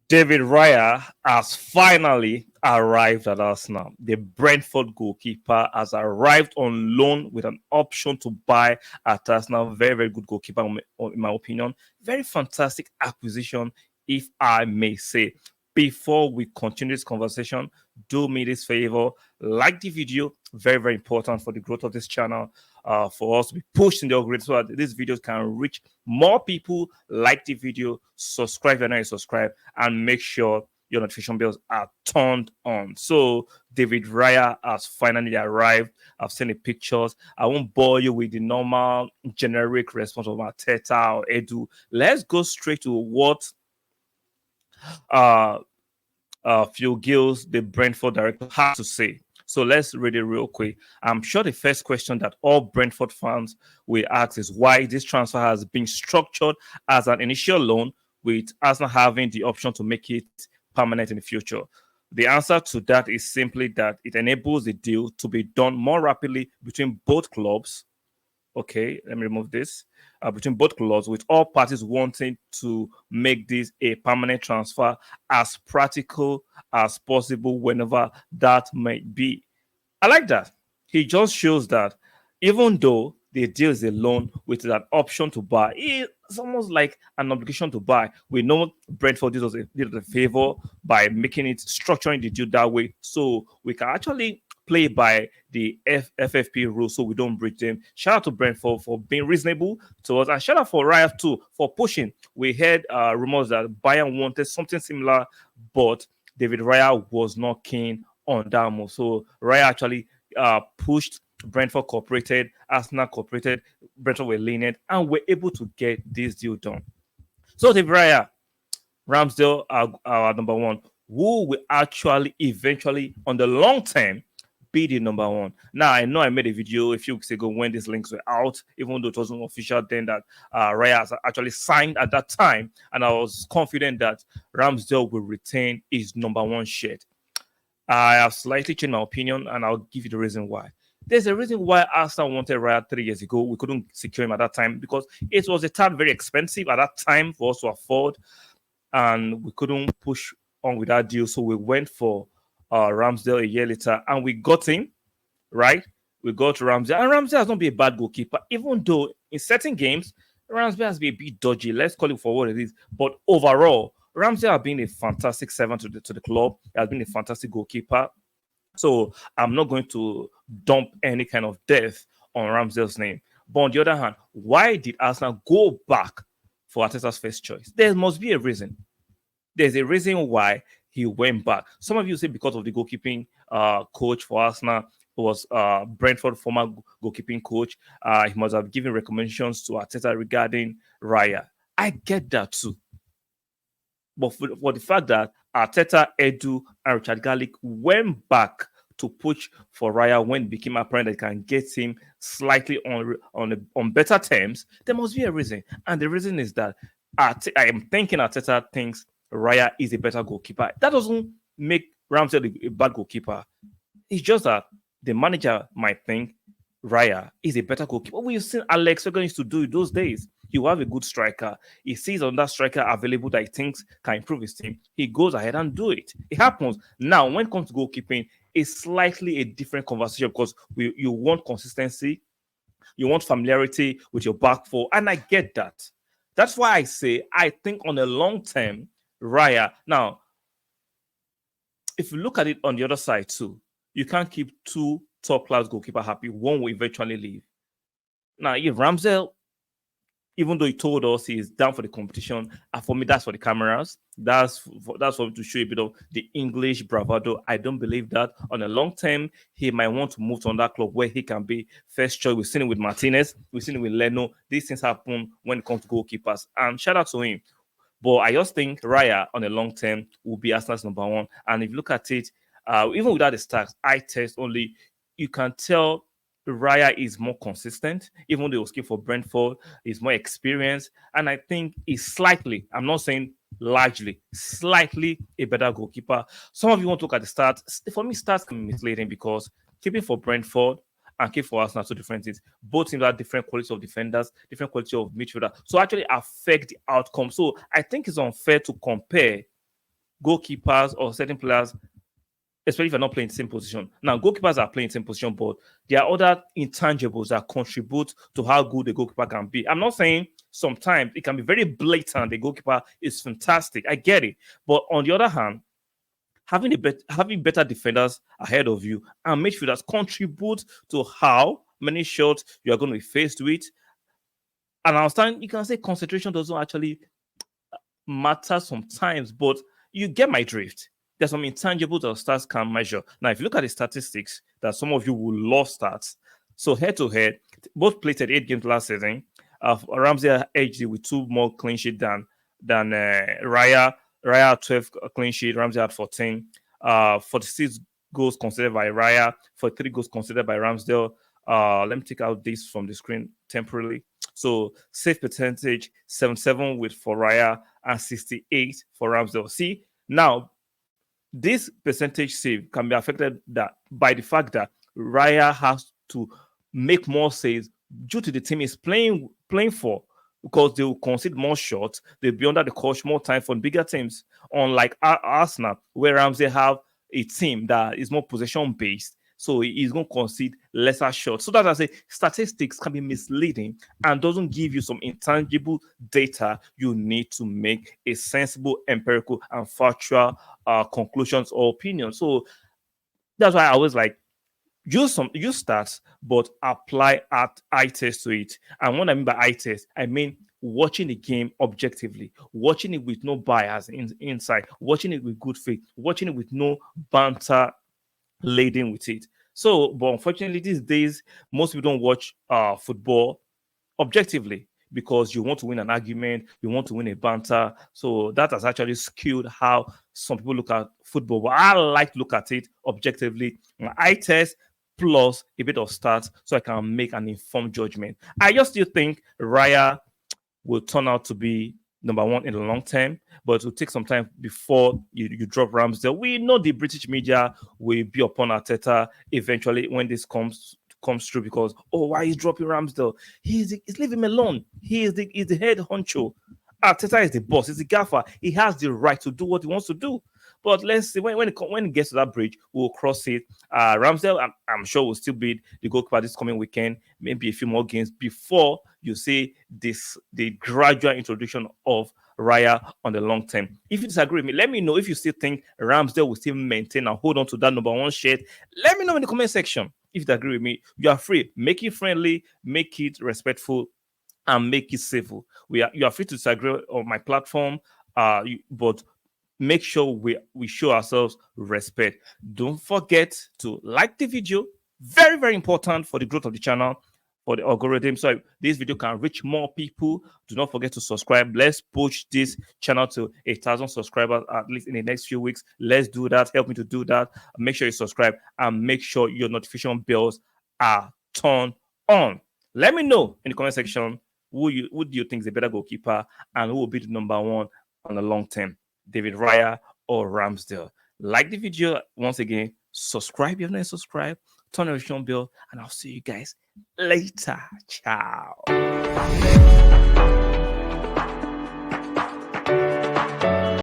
David Raya has finally arrived at Arsenal. The Brentford goalkeeper has arrived on loan with an option to buy at Arsenal. Very, very good goalkeeper, in my opinion. Very fantastic acquisition, if I may say. Before we continue this conversation, do me this favor, like the video. Very, very important for the growth of this channel. For us to be pushed in the algorithm so that this video can reach more people. Like the video, subscribe if you're not subscribed, and make sure your notification bells are turned on. So David Raya has finally arrived. I've seen the pictures. I won't bore you with the normal generic response of Arteta or Edu. Let's go straight to what uh Phil Gills, the Brentford director, had to say. So let's read it real quick. I'm sure the first question that all Brentford fans will ask is why this transfer has been structured as an initial loan, with Arsenal having the option to make it permanent in the future. The answer to that is simply that it enables the deal to be done more rapidly between both clubs. Okay, let me remove this. Between both clubs, with all parties wanting to make this a permanent transfer as practical as possible whenever that might be. I like that. He just shows that even though the deal is a loan with an option to buy, it's almost like an obligation to buy. We know Brentford did us a favor by making it structuring the deal that way, so we can actually play by the FFP rules so we don't breach them. Shout out to Brentford for being reasonable to us, and shout out for Raya too for pushing. We heard rumors that Bayern wanted something similar, but David Raya was not keen on that move. So Raya actually pushed. Brentford cooperated, Arsenal cooperated, Brentford were lenient, and were able to get this deal done. So David Raya, Ramsdale are our number one. Who will actually eventually, on the long term, be the number one? Now, I know I made a video a few weeks ago when these links were out, even though it wasn't official then that Raya has actually signed at that time. And I was confident that Ramsdale will retain his number one shirt. I have slightly changed my opinion, and I'll give you the reason why. There's a reason why Arsenal wanted Raya 3 years ago. We couldn't secure him at that time because it was a tad very expensive at that time for us to afford, and we couldn't push on with that deal. So we went for Ramsdale a year later, and we got him, right? We got Ramsdale, and Ramsdale has not been a bad goalkeeper, even though in certain games, Ramsdale has been a bit dodgy. Let's call it for what it is. But overall, Ramsdale has been a fantastic servant to the club. He has been a fantastic goalkeeper. So I'm not going to dump any kind of death on Ramsdale's name. But on the other hand, why did Arsenal go back for Arteta's first choice? There must be a reason. There's a reason why he went back. Some of you say because of the goalkeeping coach for Arsenal was Brentford former goalkeeping coach. He must have given recommendations to Arteta regarding Raya. I get that too. But for the fact that Arteta, Edu, and Richard Garlick went back to push for Raya when it became apparent that they can get him slightly on better terms, there must be a reason. And the reason is that I am thinking Arteta thinks Raya is a better goalkeeper. That doesn't make Ramsey a bad goalkeeper. It's just that the manager might think Raya is a better goalkeeper. We've seen Alex Ferguson used to do it those days. He will have a good striker. He sees on that striker available that he thinks can improve his team. He goes ahead and do it. It happens. Now, when it comes to goalkeeping, it's slightly a different conversation because you want consistency, you want familiarity with your back four, and I get that. That's why I say I think on the long term, Raya. Now, if you look at it on the other side too, you can't keep two top class goalkeeper happy. One will eventually leave. Now, if Ramsdale, even though he told us he is down for the competition, and for me, that's for the cameras. That's for him to show a bit of the English bravado. I don't believe that. On a long term, he might want to move to another club where he can be first choice. We've seen it with Martinez. We've seen it with Leno. These things happen when it comes to goalkeepers. And shout out to him. But I just think Raya on a long term will be Arsenal's number one. And if you look at it, even without the stats, I test only, you can tell Raya is more consistent, even though he was for Brentford, he's more experienced, and I think he's slightly, I'm not saying largely, slightly a better goalkeeper. Some of you want to look at the stats. For me, stats can be misleading because keeping for Brentford and keep for Arsenal are two different things. Both teams have different quality of defenders, different quality of midfielder, so actually affect the outcome. So I think it's unfair to compare goalkeepers or certain players, especially if you're not playing the same position. Now, goalkeepers are playing the same position, but there are other intangibles that contribute to how good a goalkeeper can be. I'm not saying sometimes it can be very blatant. The goalkeeper is fantastic. I get it. But on the other hand, having better defenders ahead of you and midfielders contribute to how many shots you are going to be faced with. And I understand you can say concentration doesn't actually matter sometimes, but you get my drift. There's some intangibles that stats can measure. Now, if you look at the statistics, that some of you will love stats. So head to head, both played 8 games last season. Ramsey edged with 2 more clean sheet than Raya. Raya had 12 clean sheet. Ramsey had 14. 46 goals considered by Raya. 43 goals considered by Ramsdale. Let me take out this from the screen temporarily. So save percentage 77 for Raya and 68 for Ramsdale. See, now this percentage save can be affected by the fact that Raya has to make more saves due to the team is playing for, because they will concede more shots. They'll be under the coach more time for bigger teams. Unlike Arsenal, where Ramsey have a team that is more possession based, so he's going to concede lesser shots. So that I say statistics can be misleading and doesn't give you some intangible data you need to make a sensible, empirical, and factual conclusions or opinions. So that's why I always like use stats, but apply eye test to it. And what I mean by eye test, I mean watching the game objectively, watching it with no bias inside, watching it with good faith, watching it with no banter laden with it. So, but unfortunately, these days, most people don't watch football objectively because you want to win an argument, you want to win a banter. So that has actually skewed how some people look at football. But I like to look at it objectively. I test plus a bit of stats so I can make an informed judgment. I just still think Raya will turn out to be number one in the long term, but it will take some time before you drop Ramsdale. We know the British media will be upon Arteta eventually when this comes through, because why is dropping Ramsdale? He's leave him alone. He's the head honcho. Arteta is the boss. He's the gaffer. He has the right to do what he wants to do. But let's see when it gets to that bridge, we'll cross it. Ramsdale, I'm sure will still be the goalkeeper this coming weekend. Maybe a few more games before you see the gradual introduction of Raya on the long term. If you disagree with me, let me know. If you still think Ramsdale will still maintain and hold on to that number one shirt, let me know in the comment section. If you agree with me, you are free. Make it friendly, make it respectful, and make it civil. You are free to disagree on my platform, but make sure we show ourselves respect. Don't forget to like the video. Very, very important for the growth of the channel, for the algorithm, so this video can reach more people. Do not forget to subscribe. Let's push this channel to 1,000 subscribers at least in the next few weeks. Let's do that. Help me to do that. Make sure you subscribe and make sure your notification bells are turned on. Let me know in the comment section who do you think is a better goalkeeper and who will be the number one on the long term, David Raya or Ramsdale. Like the video once again. Subscribe if you haven't subscribed. Turn on the notification bell, and I'll see you guys later. Ciao.